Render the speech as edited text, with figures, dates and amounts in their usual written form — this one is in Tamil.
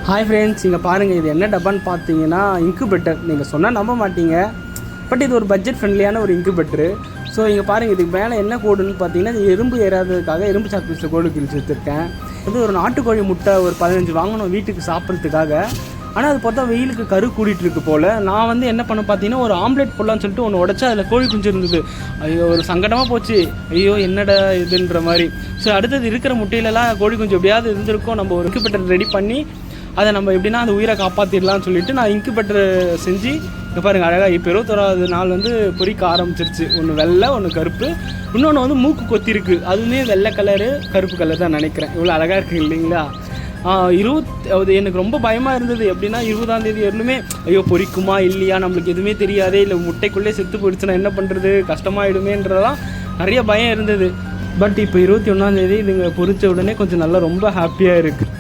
ஹாய் ஃப்ரெண்ட்ஸ், இங்கே பாருங்கள். இது என்ன டப்பான்னு பார்த்தீங்கன்னா இன்குபேட்டர். நீங்கள் சொன்னால் நம்ப மாட்டீங்க, பட் இது ஒரு பட்ஜெட் ஃப்ரெண்ட்லியான ஒரு இன்குபேட்டரு. ஸோ இங்கே பாருங்கள், இதுக்கு மேலே என்ன கோடுன்னு பார்த்தீங்கன்னா எறும்பு ஏறாததுக்காக எறும்பு சாக்பீஸில் கோடு கிழிச்சு வச்சுருக்கேன். இது ஒரு நாட்டுக்கோழி முட்டை ஒரு 15 வாங்கணும் வீட்டுக்கு சாப்பிட்றதுக்காக. ஆனால் அது பார்த்தா வெயிலுக்கு கரு கூடிட்டு இருக்கு போல். நான் வந்து என்ன பண்ண பார்த்தீங்கன்னா ஒரு ஆம்லேட் போடலான்னு சொல்லிட்டு ஒன்று உடச்சா அதில் கோழி குஞ்சு இருந்தது. ஐயோ, ஒரு சங்கடமாக போச்சு. ஐயோ என்னடா இதுன்ற மாதிரி. ஸோ அடுத்தது இருக்கிற முட்டையிலலாம் கோழி குஞ்சு எப்படியாவது இருந்திருக்கும். நம்ம ஒரு இன்குபேட்டர் ரெடி பண்ணி அதை நம்ம எப்படின்னா அந்த உயிரை காப்பாற்றிடலாம்னு சொல்லிட்டு நான் இன்குபேட்டர் செஞ்சு இங்கே பாருங்கள் அழகாக இப்போ 21வது நாள் வந்து பொறிக்க ஆரம்பிச்சிருச்சு. ஒன்று வெள்ளை, ஒன்று கருப்பு, இன்னொன்று வந்து மூக்கு கொத்திருக்கு. அதுவுமே வெள்ளை கலரு கருப்பு கலர் தான் நினைக்கிறேன். இவ்வளோ அழகாக இருக்குது இல்லைங்களா? அது எனக்கு ரொம்ப பயமாக இருந்தது. எப்படின்னா 20ஆம் தேதி வரலுமே ஐயோ பொறிக்குமா இல்லையா, நம்மளுக்கு எதுவுமே தெரியாதே, இல்லை முட்டைக்குள்ளே செத்து போயிடுச்சுன்னா என்ன பண்ணுறது, கஷ்டமாயிடுமேன்றதெல்லாம் நிறைய பயம் இருந்தது. பட் இப்போ 21ஆம் தேதி இதுங்க பொறிச்ச உடனே கொஞ்சம் நல்லா ரொம்ப ஹாப்பியாக இருக்குது.